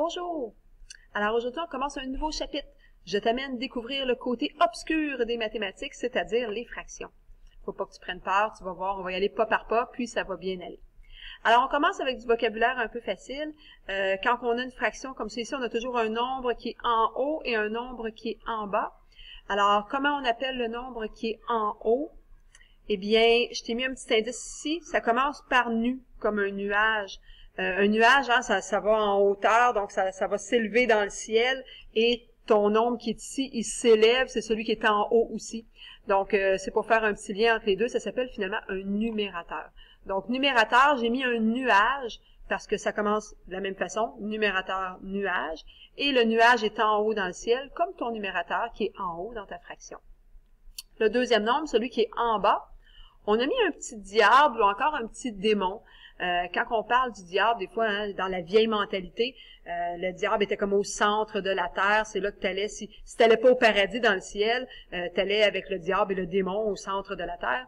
Bonjour! Alors aujourd'hui, on commence un nouveau chapitre. Je t'amène découvrir le côté obscur des mathématiques, c'est-à-dire les fractions. Faut pas que tu prennes peur, tu vas voir, on va y aller pas par pas, puis ça va bien aller. Alors on commence avec du vocabulaire un peu facile. Quand on a une fraction comme ça ici, on a toujours un nombre qui est en haut et un nombre qui est en bas. Alors comment on appelle le nombre qui est en haut? Eh bien, je t'ai mis un petit indice ici, ça commence par nu, comme un nuage. Un nuage, hein, ça va en hauteur, donc ça va s'élever dans le ciel, et ton nombre qui est ici, il s'élève, c'est celui qui est en haut aussi. Donc, c'est pour faire un petit lien entre les deux, ça s'appelle finalement un numérateur. Donc, numérateur, j'ai mis un nuage, parce que ça commence de la même façon, numérateur, nuage, et le nuage est en haut dans le ciel, comme ton numérateur qui est en haut dans ta fraction. Le deuxième nombre, celui qui est en bas, on a mis un petit diable ou encore un petit démon. Quand on parle du diable, des fois, hein, dans la vieille mentalité, le diable était comme au centre de la terre, c'est là que tu allais, si tu n'allais pas au paradis dans le ciel, tu allais avec le diable et le démon au centre de la terre.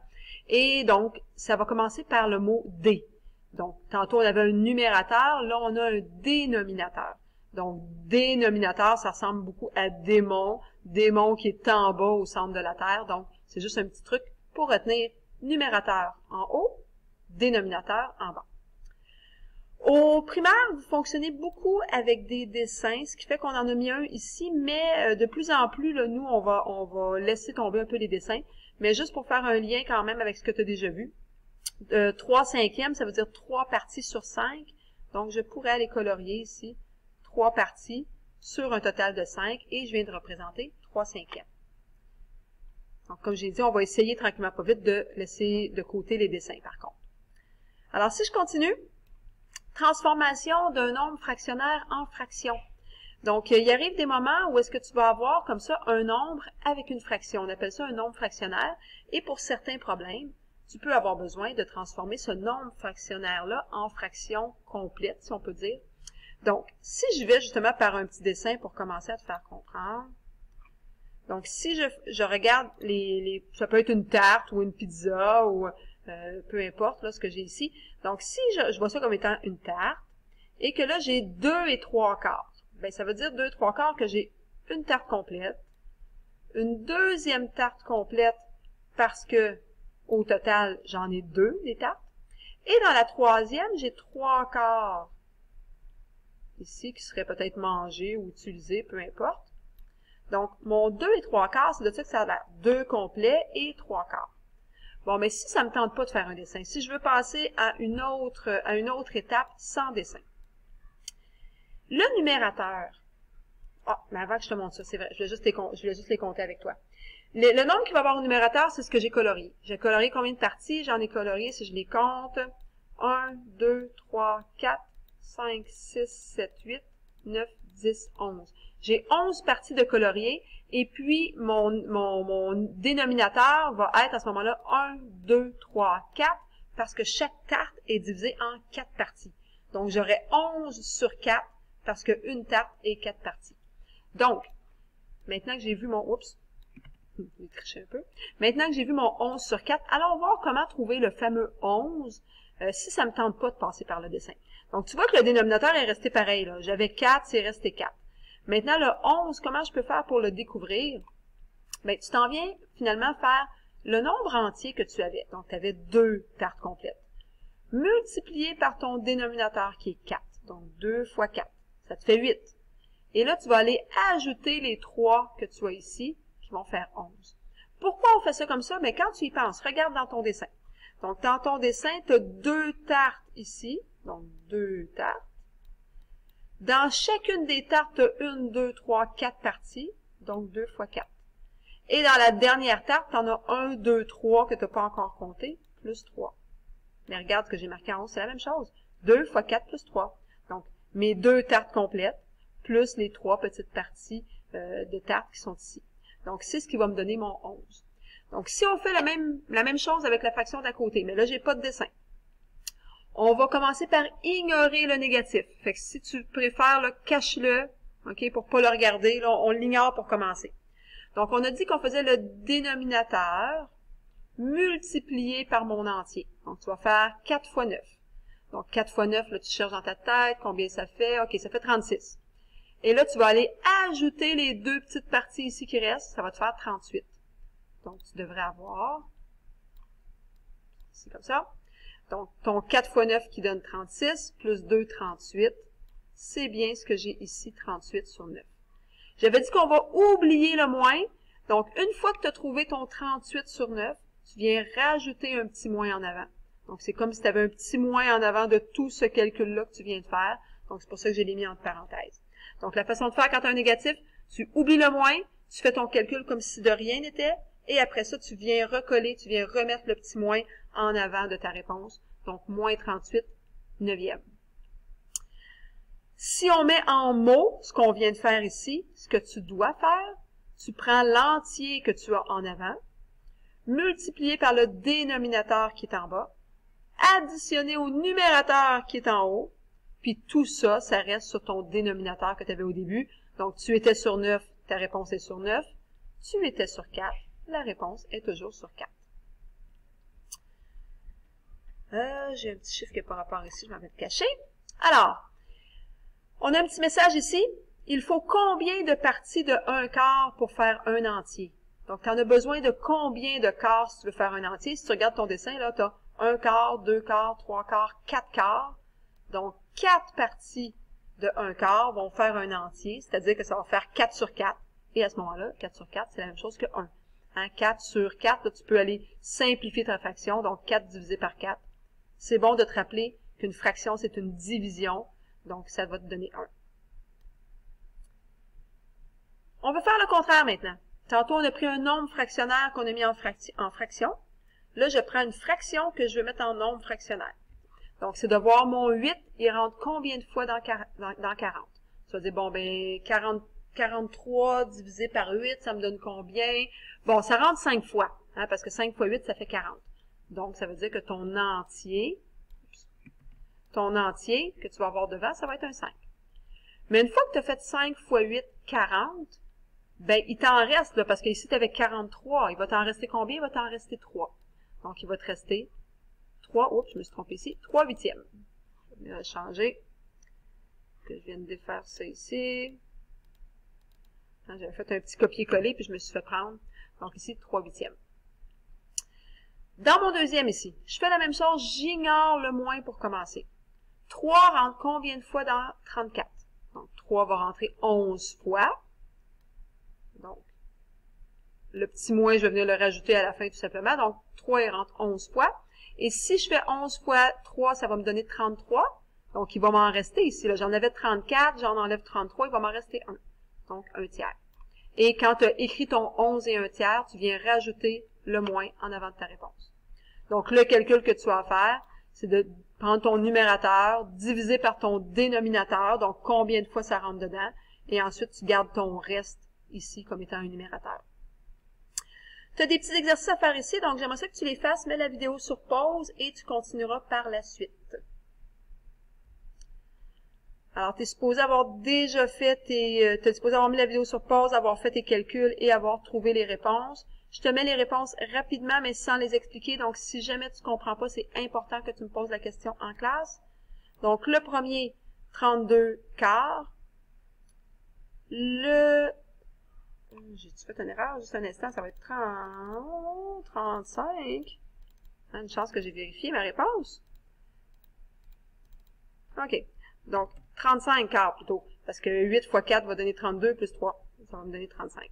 Et donc, ça va commencer par le mot « dé ». Donc, tantôt, on avait un numérateur, là, on a un dénominateur. Donc, dénominateur, ça ressemble beaucoup à démon, démon qui est en bas au centre de la terre. Donc, c'est juste un petit truc pour retenir numérateur en haut, dénominateur en bas. Au primaire, vous fonctionnez beaucoup avec des dessins, ce qui fait qu'on en a mis un ici, mais de plus en plus, là, nous, on va laisser tomber un peu les dessins, mais juste pour faire un lien quand même avec ce que tu as déjà vu. 3/5, ça veut dire 3 parties sur 5, donc je pourrais aller colorier ici 3 parties sur un total de 5, et je viens de représenter 3/5. Donc, comme j'ai dit, on va essayer tranquillement pas vite de laisser de côté les dessins, par contre. Alors, si je continue, transformation d'un nombre fractionnaire en fraction. Donc, il arrive des moments où est-ce que tu vas avoir comme ça un nombre avec une fraction. On appelle ça un nombre fractionnaire. Et pour certains problèmes, tu peux avoir besoin de transformer ce nombre fractionnaire-là en fraction complète, si on peut dire. Donc, si je vais justement par un petit dessin pour commencer à te faire comprendre. Donc, si je regarde ça peut être une tarte ou une pizza ou peu importe là, ce que j'ai ici. Donc, si je vois ça comme étant une tarte et que là, j'ai 2 et 3/4, ben ça veut dire 2 3/4 que j'ai une tarte complète, une deuxième tarte complète parce que au total, j'en ai 2 des tartes. Et dans la troisième, j'ai 3/4 ici qui serait peut-être mangé ou utilisé, peu importe. Donc, mon 2 et 3/4, c'est de ça que ça a l'air. 2 complets et 3/4. Bon, mais si ça ne me tente pas de faire un dessin, si je veux passer à une autre étape sans dessin. Le numérateur. Ah, mais avant que je te montre ça, c'est vrai, je voulais juste les compter avec toi. Le nombre qui va avoir au numérateur, c'est ce que j'ai colorié. J'ai colorié combien de parties? J'en ai colorié, si je les compte, 1, 2, 3, 4, 5, 6, 7, 8, 9, 10, 11. J'ai 11 parties de colorier, et puis mon dénominateur va être à ce moment-là 1, 2, 3, 4, parce que chaque tarte est divisée en 4 parties. Donc, j'aurai 11 sur 4, parce qu'une tarte est 4 parties. Donc, maintenant que j'ai vu mon... Oups, j'ai triché un peu. Maintenant que j'ai vu mon 11 sur 4, allons voir comment trouver le fameux 11 si ça ne me tente pas de passer par le dessin. Donc, tu vois que le dénominateur est resté pareil. J'avais 4, c'est resté 4. Maintenant, le 11, comment je peux faire pour le découvrir? Bien, tu t'en viens finalement faire le nombre entier que tu avais. Donc, tu avais 2 tartes complètes. Multiplié par ton dénominateur qui est 4. Donc, 2 fois 4. Ça te fait 8. Et là, tu vas aller ajouter les 3 que tu as ici, qui vont faire 11. Pourquoi on fait ça comme ça? Bien, quand tu y penses, regarde dans ton dessin. Donc, dans ton dessin, tu as 2 tartes ici. Donc, 2 tartes. Dans chacune des tartes, tu as 1, 2, 3, 4 parties, donc 2 fois 4. Et dans la dernière tarte, tu en as 1, 2, 3 que tu n'as pas encore compté, plus 3. Mais regarde ce que j'ai marqué en haut, c'est la même chose. 2 fois 4 plus 3. Donc, mes 2 tartes complètes, plus les 3 petites parties de tartes qui sont ici. Donc, c'est ce qui va me donner mon 11. Donc, si on fait la même chose avec la fraction d'à côté, mais là, j'ai pas de dessin. On va commencer par ignorer le négatif. Fait que si tu préfères, cache-le, ok, pour pas le regarder, là, on l'ignore pour commencer. Donc, on a dit qu'on faisait le dénominateur multiplié par mon entier. Donc, tu vas faire 4 fois 9. Donc, 4 fois 9, là, tu cherches dans ta tête combien ça fait. Ok, ça fait 36. Et là, tu vas aller ajouter les deux petites parties ici qui restent. Ça va te faire 38. Donc, tu devrais avoir, c'est comme ça. Donc, ton 4 fois 9 qui donne 36, plus 2, 38. C'est bien ce que j'ai ici, 38 sur 9. J'avais dit qu'on va oublier le moins. Donc, une fois que tu as trouvé ton 38 sur 9, tu viens rajouter un petit moins en avant. Donc, c'est comme si tu avais un petit moins en avant de tout ce calcul-là que tu viens de faire. Donc, c'est pour ça que je l'ai mis entre parenthèses. Donc, la façon de faire quand tu as un négatif, tu oublies le moins, tu fais ton calcul comme si de rien n'était, et après ça, tu viens recoller, tu viens remettre le petit moins en avant de ta réponse. Donc, moins 38, 9e. Si on met en mots ce qu'on vient de faire ici, ce que tu dois faire, tu prends l'entier que tu as en avant, multiplié par le dénominateur qui est en bas, additionné au numérateur qui est en haut, puis tout ça, ça reste sur ton dénominateur que tu avais au début. Donc, tu étais sur 9, ta réponse est sur 9. Tu étais sur 4, la réponse est toujours sur 4. J'ai un petit chiffre qui n'est pas rapport ici, je vais mettre caché. Alors, on a un petit message ici. Il faut combien de parties de 1 quart pour faire un entier? Donc, tu en as besoin de combien de quarts si tu veux faire un entier? Si tu regardes ton dessin, là, tu as 1 quart, 2 quarts, 3 quarts, 4 quarts. Donc, 4 parties de 1 quart vont faire un entier, c'est-à-dire que ça va faire 4 sur 4. Et à ce moment-là, 4 sur 4, c'est la même chose que 1. Hein, 4 sur 4, là, tu peux aller simplifier ta fraction, donc 4 divisé par 4. C'est bon de te rappeler qu'une fraction, c'est une division, donc ça va te donner 1. On va faire le contraire maintenant. Tantôt, on a pris un nombre fractionnaire qu'on a mis en fraction. Là, je prends une fraction que je veux mettre en nombre fractionnaire. Donc, c'est de voir mon 8, il rentre combien de fois dans 40? Tu vas dire, bon, ben, 43 divisé par 8, ça me donne combien? Bon, ça rentre 5 fois, hein, parce que 5 fois 8, ça fait 40. Donc, ça veut dire que ton entier que tu vas avoir devant, ça va être un 5. Mais une fois que tu as fait 5 fois 8, 40, ben, il t'en reste, là, parce que ici, tu avais 43. Il va t'en rester combien? Il va t'en rester 3. Donc, il va te rester 3, oups, je me suis trompée ici, 3 huitièmes. Je vais changer, que je viens de défaire ça ici. J'avais fait un petit copier-coller, puis je me suis fait prendre. Donc, ici, 3 huitièmes. Dans mon deuxième ici, je fais la même chose, j'ignore le moins pour commencer. 3 rentre combien de fois dans 34? Donc, 3 va rentrer 11 fois. Donc, le petit moins, je vais venir le rajouter à la fin tout simplement. Donc, 3, il rentre 11 fois. Et si je fais 11 fois 3, ça va me donner 33. Donc, il va m'en rester ici. J'en avais 34, j'en enlève 33, il va m'en rester 1. Donc, 1 tiers. Et quand tu as écrit ton 11 et 1 tiers, tu viens rajouter le moins en avant de ta réponse. Donc, le calcul que tu vas faire, c'est de prendre ton numérateur, diviser par ton dénominateur, donc combien de fois ça rentre dedans, et ensuite tu gardes ton reste ici comme étant un numérateur. Tu as des petits exercices à faire ici, donc j'aimerais ça que tu les fasses, mets la vidéo sur pause et tu continueras par la suite. Alors, tu es supposé avoir déjà fait t'es supposé avoir mis la vidéo sur pause, avoir fait tes calculs et avoir trouvé les réponses. Je te mets les réponses rapidement, mais sans les expliquer. Donc, si jamais tu ne comprends pas, c'est important que tu me poses la question en classe. Donc, le premier, 32 quarts. J'ai-tu fait une erreur? Juste un instant, ça va être 30, 35. Une chance que j'ai vérifié ma réponse. OK. Donc, 35 quarts plutôt. Parce que 8 fois 4 va donner 32 plus 3. Ça va me donner 35.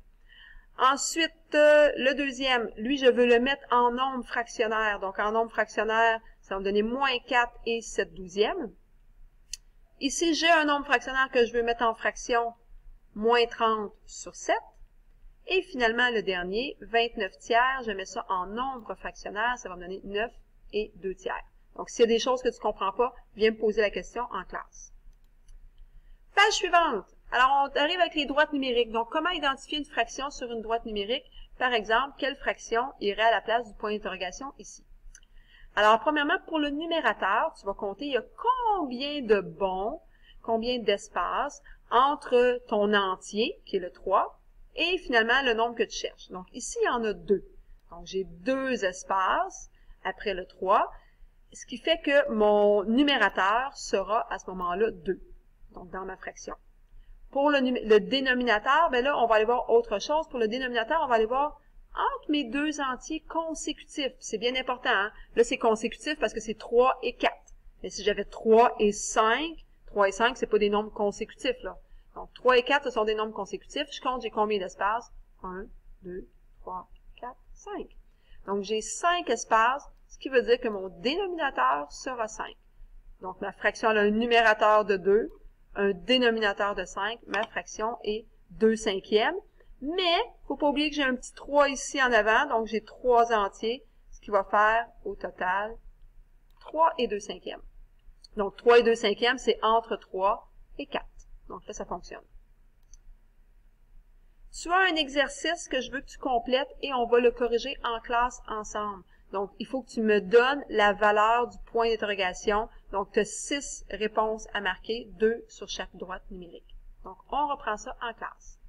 Ensuite, le deuxième, lui, je veux le mettre en nombre fractionnaire. Donc, en nombre fractionnaire, ça va me donner moins 4 et 7 douzièmes. Ici, j'ai un nombre fractionnaire que je veux mettre en fraction, moins 30 sur 7. Et finalement, le dernier, 29 tiers, je mets ça en nombre fractionnaire, ça va me donner 9 et 2 tiers. Donc, s'il y a des choses que tu ne comprends pas, viens me poser la question en classe. Page suivante. Alors, on arrive avec les droites numériques. Donc, comment identifier une fraction sur une droite numérique? Par exemple, quelle fraction irait à la place du point d'interrogation ici? Alors, premièrement, pour le numérateur, tu vas compter, il y a combien de bons, combien d'espace entre ton entier, qui est le 3, et finalement le nombre que tu cherches. Donc, ici, il y en a 2. Donc, j'ai 2 espaces après le 3, ce qui fait que mon numérateur sera à ce moment-là 2, donc dans ma fraction. Pour le dénominateur, ben là, on va aller voir autre chose. Pour le dénominateur, on va aller voir entre mes deux entiers consécutifs. C'est bien important, hein? Là, c'est consécutif parce que c'est 3 et 4. Mais si j'avais 3 et 5, 3 et 5, c'est pas des nombres consécutifs, là. Donc, 3 et 4, ce sont des nombres consécutifs. Je compte, j'ai combien d'espaces? 1, 2, 3, 4, 5. Donc, j'ai 5 espaces, ce qui veut dire que mon dénominateur sera 5. Donc, ma fraction a un numérateur de 2, un dénominateur de 5. Ma fraction est 2 cinquièmes. Mais, faut pas oublier que j'ai un petit 3 ici en avant, donc j'ai 3 entiers, ce qui va faire au total 3 et 2 cinquièmes. Donc, 3 et 2 cinquièmes, c'est entre 3 et 4. Donc là, ça fonctionne. Tu as un exercice que je veux que tu complètes et on va le corriger en classe ensemble. Donc, il faut que tu me donnes la valeur du point d'interrogation. Donc, tu as 6 réponses à marquer, 2 sur chaque droite numérique. Donc, on reprend ça en classe.